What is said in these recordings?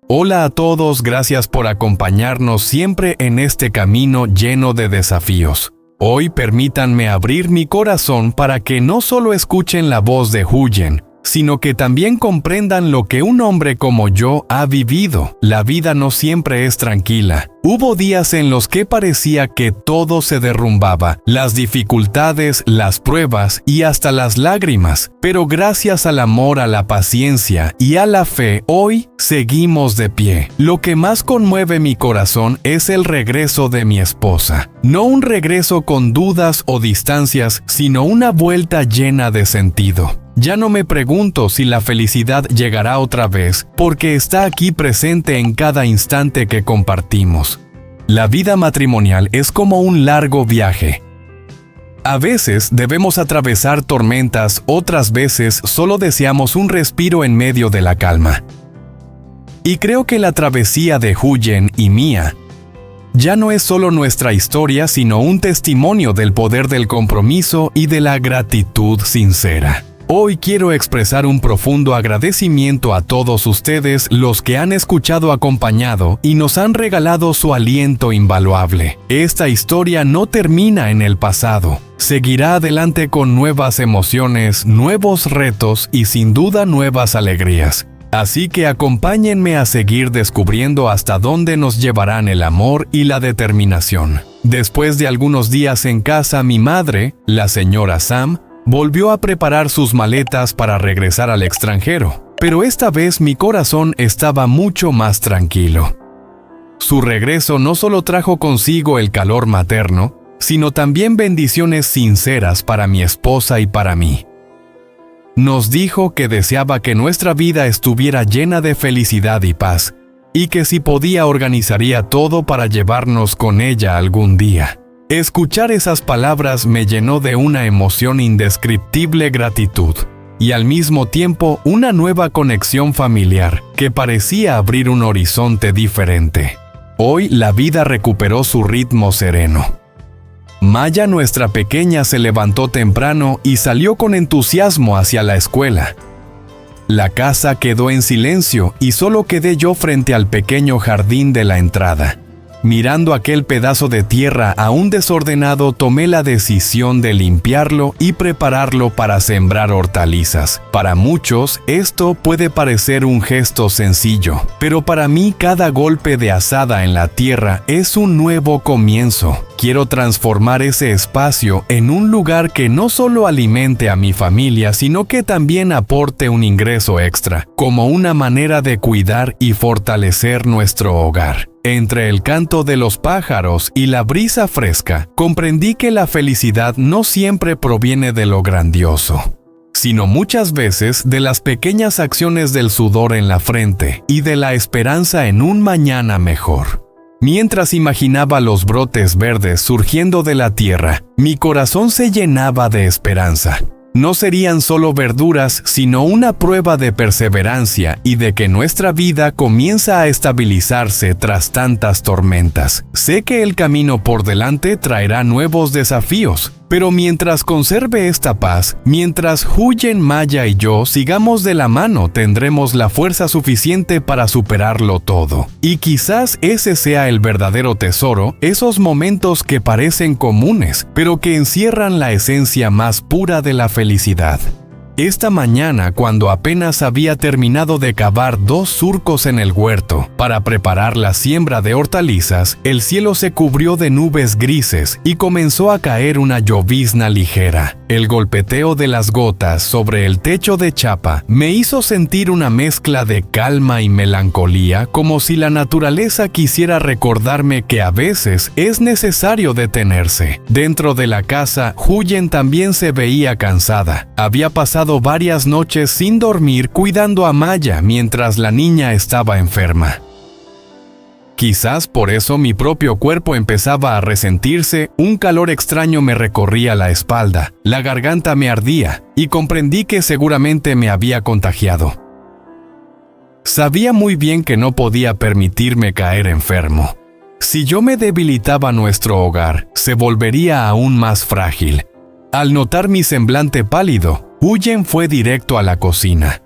Hola a todos, gracias por acompañarnos siempre en este camino lleno de desafíos. Hoy permítanme abrir mi corazón para que no solo escuchen la voz de Huyen, sino que también comprendan lo que un hombre como yo ha vivido. La vida no siempre es tranquila. Hubo días en los que parecía que todo se derrumbaba, las dificultades, las pruebas y hasta las lágrimas. Pero gracias al amor, a la paciencia y a la fe, hoy seguimos de pie. Lo que más conmueve mi corazón es el regreso de mi esposa. No un regreso con dudas o distancias, sino una vuelta llena de sentido. Ya no me pregunto si la felicidad llegará otra vez, porque está aquí presente en cada instante que compartimos. La vida matrimonial es como un largo viaje. A veces debemos atravesar tormentas, otras veces solo deseamos un respiro en medio de la calma. Y creo que la travesía de Huyen y mía ya no es solo nuestra historia, sino un testimonio del poder del compromiso y de la gratitud sincera. Hoy quiero expresar un profundo agradecimiento a todos ustedes, los que han escuchado acompañado y nos han regalado su aliento invaluable. Esta historia no termina en el pasado. Seguirá adelante con nuevas emociones, nuevos retos y sin duda nuevas alegrías. Así que acompáñenme a seguir descubriendo hasta dónde nos llevarán el amor y la determinación. Después de algunos días en casa, mi madre, la señora Sam, volvió a preparar sus maletas para regresar al extranjero, pero esta vez mi corazón estaba mucho más tranquilo. Su regreso no solo trajo consigo el calor materno, sino también bendiciones sinceras para mi esposa y para mí. Nos dijo que deseaba que nuestra vida estuviera llena de felicidad y paz, y que si podía organizaría todo para llevarnos con ella algún día. Escuchar esas palabras me llenó de una emoción indescriptible gratitud, y al mismo tiempo una nueva conexión familiar que parecía abrir un horizonte diferente. Hoy la vida recuperó su ritmo sereno. Maya, nuestra pequeña, se levantó temprano y salió con entusiasmo hacia la escuela. La casa quedó en silencio y solo quedé yo frente al pequeño jardín de la entrada. Mirando aquel pedazo de tierra aún desordenado, tomé la decisión de limpiarlo y prepararlo para sembrar hortalizas. Para muchos, esto puede parecer un gesto sencillo, pero para mí cada golpe de azada en la tierra es un nuevo comienzo. Quiero transformar ese espacio en un lugar que no solo alimente a mi familia, sino que también aporte un ingreso extra, como una manera de cuidar y fortalecer nuestro hogar. Entre el canto de los pájaros y la brisa fresca, comprendí que la felicidad no siempre proviene de lo grandioso, sino muchas veces de las pequeñas acciones del sudor en la frente y de la esperanza en un mañana mejor. Mientras imaginaba los brotes verdes surgiendo de la tierra, mi corazón se llenaba de esperanza. No serían solo verduras, sino una prueba de perseverancia y de que nuestra vida comienza a estabilizarse tras tantas tormentas. Sé que el camino por delante traerá nuevos desafíos, pero mientras conserve esta paz, mientras Huyen, Maya y yo sigamos de la mano, tendremos la fuerza suficiente para superarlo todo. Y quizás ese sea el verdadero tesoro, esos momentos que parecen comunes, pero que encierran la esencia más pura de la felicidad. Esta mañana, cuando apenas había terminado de cavar 2 surcos en el huerto para preparar la siembra de hortalizas, el cielo se cubrió de nubes grises y comenzó a caer una llovizna ligera. El golpeteo de las gotas sobre el techo de chapa me hizo sentir una mezcla de calma y melancolía, como si la naturaleza quisiera recordarme que a veces es necesario detenerse. Dentro de la casa, Huyen también se veía cansada. Había pasado varias noches sin dormir cuidando a Maya mientras la niña estaba enferma. Quizás por eso mi propio cuerpo empezaba a resentirse, un calor extraño me recorría la espalda, la garganta me ardía y comprendí que seguramente me había contagiado. Sabía muy bien que no podía permitirme caer enfermo. Si yo me debilitaba, nuestro hogar se volvería aún más frágil. Al notar mi semblante pálido, Huyen fue directo a la cocina.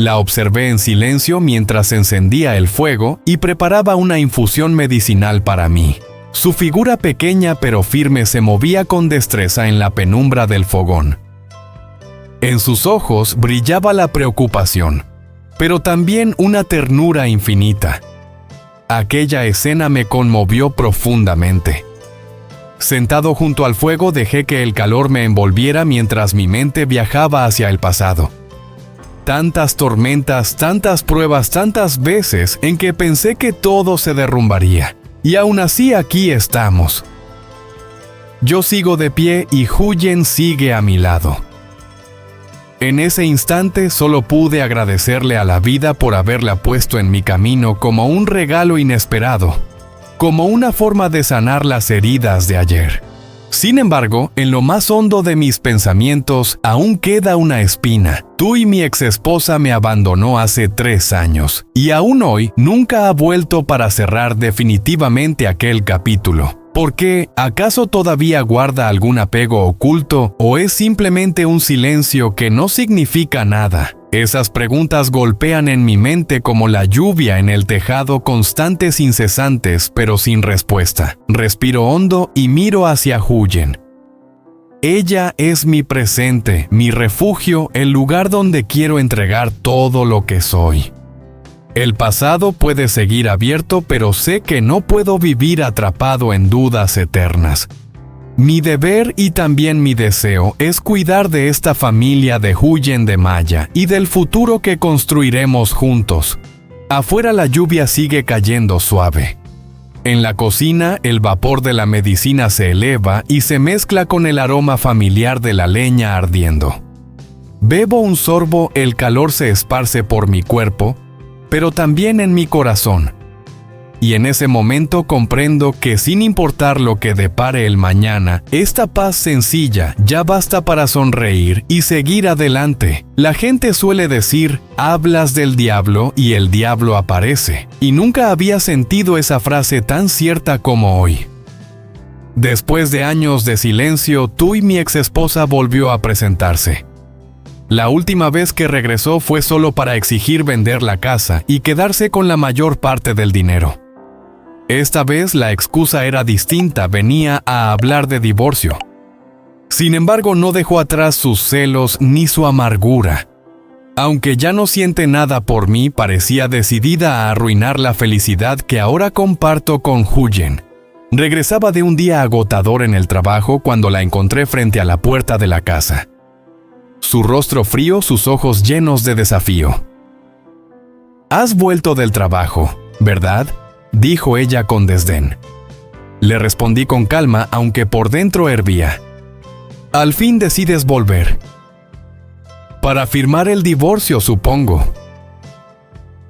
La observé en silencio mientras encendía el fuego y preparaba una infusión medicinal para mí. Su figura pequeña pero firme se movía con destreza en la penumbra del fogón. En sus ojos brillaba la preocupación, pero también una ternura infinita. Aquella escena me conmovió profundamente. Sentado junto al fuego dejé que el calor me envolviera mientras mi mente viajaba hacia el pasado. Tantas tormentas, tantas pruebas, tantas veces en que pensé que todo se derrumbaría. Y aún así aquí estamos. Yo sigo de pie y Huyen sigue a mi lado. En ese instante solo pude agradecerle a la vida por haberla puesto en mi camino como un regalo inesperado, como una forma de sanar las heridas de ayer. Sin embargo, en lo más hondo de mis pensamientos aún queda una espina. Tú y mi exesposa me abandonó hace 3 años, y aún hoy nunca ha vuelto para cerrar definitivamente aquel capítulo. ¿Por qué? ¿Acaso todavía guarda algún apego oculto o es simplemente un silencio que no significa nada? Esas preguntas golpean en mi mente como la lluvia en el tejado, constantes, incesantes, pero sin respuesta. Respiro hondo y miro hacia Huyen. Ella es mi presente, mi refugio, el lugar donde quiero entregar todo lo que soy. El pasado puede seguir abierto, pero sé que no puedo vivir atrapado en dudas eternas. Mi deber y también mi deseo es cuidar de esta familia de Huyen de Maya y del futuro que construiremos juntos. Afuera la lluvia sigue cayendo suave. En la cocina el vapor de la medicina se eleva y se mezcla con el aroma familiar de la leña ardiendo. Bebo un sorbo, el calor se esparce por mi cuerpo, pero también en mi corazón. Y en ese momento comprendo que sin importar lo que depare el mañana, esta paz sencilla ya basta para sonreír y seguir adelante. La gente suele decir, hablas del diablo y el diablo aparece. Y nunca había sentido esa frase tan cierta como hoy. Después de años de silencio, tú y mi exesposa volvió a presentarse. La última vez que regresó fue solo para exigir vender la casa y quedarse con la mayor parte del dinero. Esta vez la excusa era distinta, venía a hablar de divorcio. Sin embargo, no dejó atrás sus celos ni su amargura. Aunque ya no siente nada por mí, parecía decidida a arruinar la felicidad que ahora comparto con Huyen. Regresaba de un día agotador en el trabajo cuando la encontré frente a la puerta de la casa. Su rostro frío, sus ojos llenos de desafío. «Has vuelto del trabajo, ¿verdad?», dijo ella con desdén. Le respondí con calma, aunque por dentro hervía. «Al fin decides volver». «Para firmar el divorcio, supongo».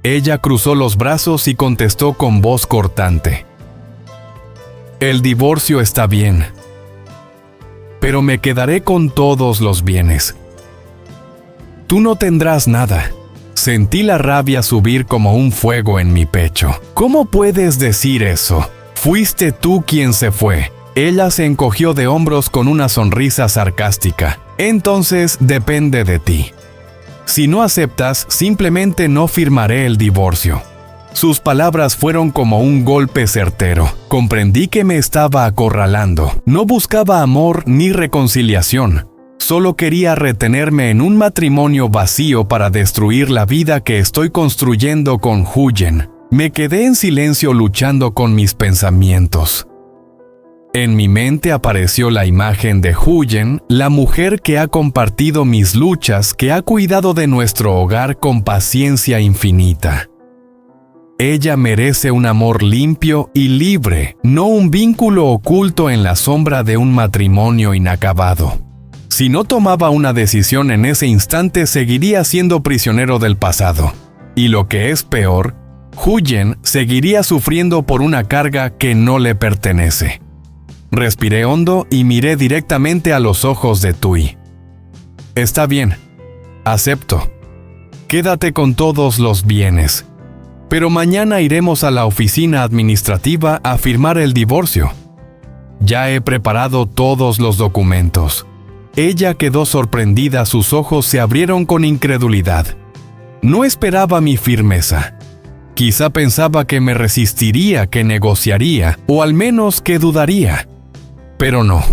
Ella cruzó los brazos y contestó con voz cortante. «El divorcio está bien, pero me quedaré con todos los bienes. Tú no tendrás nada». Sentí la rabia subir como un fuego en mi pecho. «¿Cómo puedes decir eso? Fuiste tú quien se fue». Ella se encogió de hombros con una sonrisa sarcástica. «Entonces depende de ti. Si no aceptas, simplemente no firmaré el divorcio». Sus palabras fueron como un golpe certero. Comprendí que me estaba acorralando. No buscaba amor ni reconciliación. Solo quería retenerme en un matrimonio vacío para destruir la vida que estoy construyendo con Huyen. Me quedé en silencio luchando con mis pensamientos. En mi mente apareció la imagen de Huyen, la mujer que ha compartido mis luchas, que ha cuidado de nuestro hogar con paciencia infinita. Ella merece un amor limpio y libre, no un vínculo oculto en la sombra de un matrimonio inacabado. Si no tomaba una decisión en ese instante, seguiría siendo prisionero del pasado. Y lo que es peor, Huyen seguiría sufriendo por una carga que no le pertenece. Respiré hondo y miré directamente a los ojos de Tui. «Está bien, acepto. Quédate con todos los bienes. Pero mañana iremos a la oficina administrativa a firmar el divorcio. Ya he preparado todos los documentos». Ella quedó sorprendida, sus ojos se abrieron con incredulidad. No esperaba mi firmeza. Quizá pensaba que me resistiría, que negociaría, o al menos que dudaría. Pero no.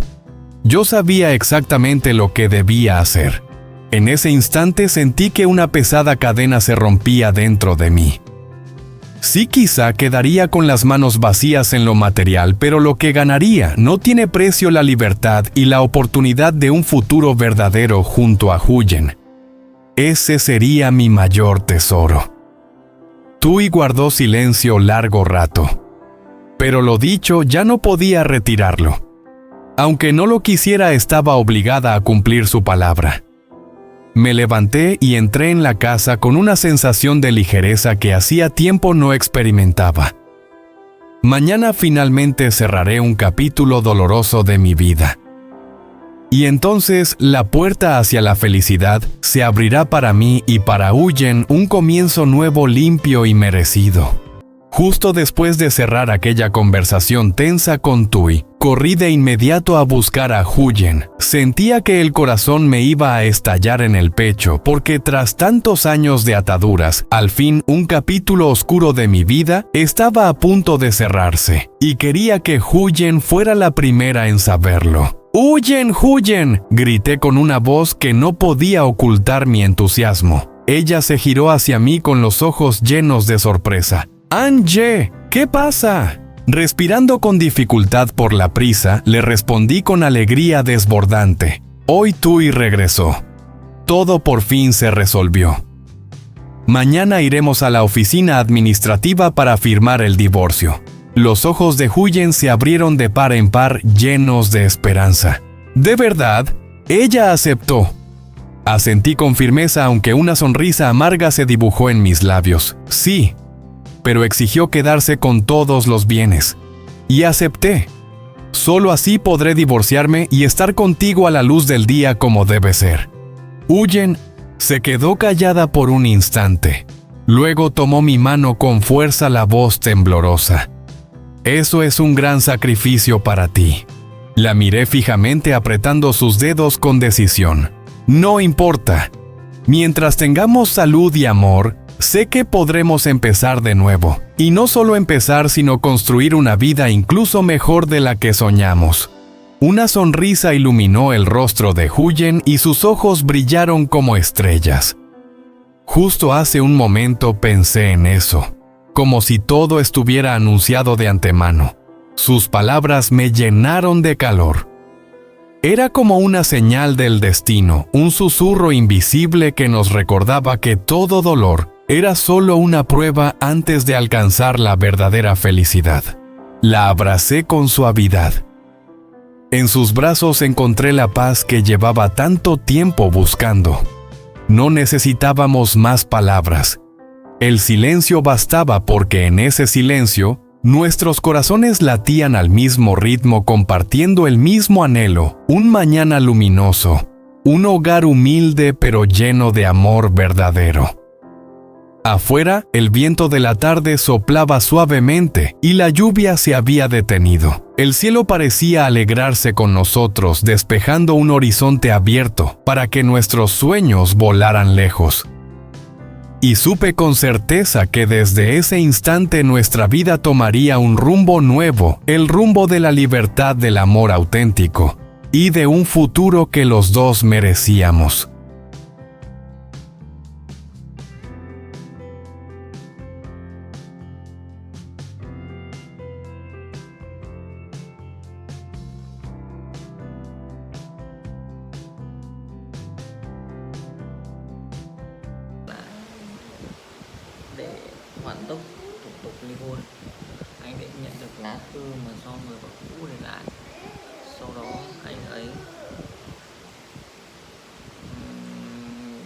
Yo sabía exactamente lo que debía hacer. En ese instante sentí que una pesada cadena se rompía dentro de mí. Sí, quizá quedaría con las manos vacías en lo material, pero lo que ganaría no tiene precio: la libertad y la oportunidad de un futuro verdadero junto a Huyen. Ese sería mi mayor tesoro. Tui guardó silencio largo rato, pero lo dicho ya no podía retirarlo. Aunque no lo quisiera, estaba obligada a cumplir su palabra. Me levanté y entré en la casa con una sensación de ligereza que hacía tiempo no experimentaba. Mañana finalmente cerraré un capítulo doloroso de mi vida. Y entonces la puerta hacia la felicidad se abrirá para mí y para Huyen, un comienzo nuevo, limpio y merecido. Justo después de cerrar aquella conversación tensa con Tui, corrí de inmediato a buscar a Huyen. Sentía que el corazón me iba a estallar en el pecho, porque tras tantos años de ataduras, al fin un capítulo oscuro de mi vida estaba a punto de cerrarse, y quería que Huyen fuera la primera en saberlo. ¡Huyen, Huyen!, grité con una voz que no podía ocultar mi entusiasmo. Ella se giró hacia mí con los ojos llenos de sorpresa. «Anje, ¿qué pasa?». Respirando con dificultad por la prisa, le respondí con alegría desbordante. Hoy Tui regresó. Todo por fin se resolvió. Mañana iremos a la oficina administrativa para firmar el divorcio. Los ojos de Huyen se abrieron de par en par, llenos de esperanza. ¿De verdad? Ella aceptó. Asentí con firmeza, aunque una sonrisa amarga se dibujó en mis labios. Sí, pero exigió quedarse con todos los bienes. Y acepté. Solo así podré divorciarme y estar contigo a la luz del día como debe ser. Huyen se quedó callada por un instante. Luego tomó mi mano con fuerza, la voz temblorosa. «Eso es un gran sacrificio para ti». La miré fijamente, apretando sus dedos con decisión. «No importa. Mientras tengamos salud y amor, sé que podremos empezar de nuevo. Y no solo empezar, sino construir una vida incluso mejor de la que soñamos». Una sonrisa iluminó el rostro de Huyen y sus ojos brillaron como estrellas. Justo hace un momento pensé en eso, como si todo estuviera anunciado de antemano. Sus palabras me llenaron de calor. Era como una señal del destino, un susurro invisible que nos recordaba que todo dolor era solo una prueba antes de alcanzar la verdadera felicidad. La abracé con suavidad. En sus brazos encontré la paz que llevaba tanto tiempo buscando. No necesitábamos más palabras. El silencio bastaba, porque en ese silencio nuestros corazones latían al mismo ritmo, compartiendo el mismo anhelo: un mañana luminoso, un hogar humilde pero lleno de amor verdadero. Afuera, el viento de la tarde soplaba suavemente y la lluvia se había detenido. El cielo parecía alegrarse con nosotros, despejando un horizonte abierto para que nuestros sueños volaran lejos. Y supe con certeza que desde ese instante nuestra vida tomaría un rumbo nuevo, el rumbo de la libertad, del amor auténtico y de un futuro que los dos merecíamos. Để hoàn tất thủ tục ly hôn, anh đã nhận được lá thư mà do người vợ cũ để lại. Sau đó anh ấy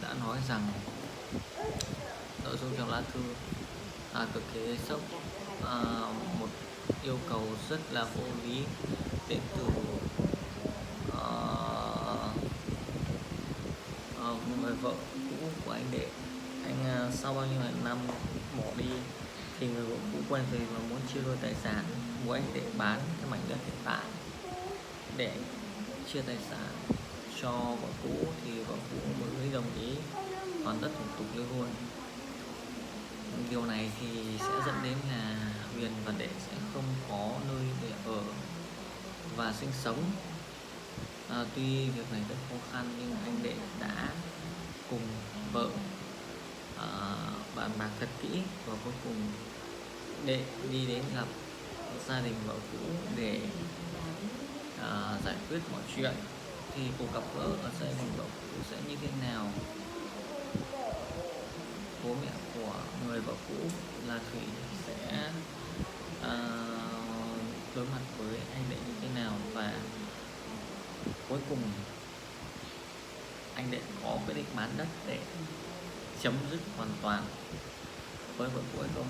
đã nói rằng nội dung trong lá thư cực kỳ sốc, một yêu cầu rất là vô lý đến từ người vợ cũ của anh Đệ. Anh sau bao nhiêu năm bỏ đi thì người vợ cũ quen về và muốn chia đôi tài sản, buộc anh Đệ bán cái mảnh đất hiện tại để chia tài sản cho vợ cũ, thì vợ cũ mới đồng ý hoàn tất thủ tục ly hôn. Điều này thì sẽ dẫn đến là Huyền và Đệ sẽ không có nơi để ở và sinh sống. Tuy việc này rất khó khăn nhưng anh Đệ đã cùng vợ bàn bạc thật kỹ, và cuối cùng Đệ đi đến gặp gia đình vợ cũ để giải quyết mọi chuyện. Thì cuộc gặp gỡ ở gia đình vợ cũ sẽ như thế nào, bố mẹ của người vợ cũ là Thủy sẽ đối mặt với anh Đệ như thế nào, và cuối cùng anh Đệ có quyết định bán đất để chấm dứt hoàn toàn với vợ cũ hay không.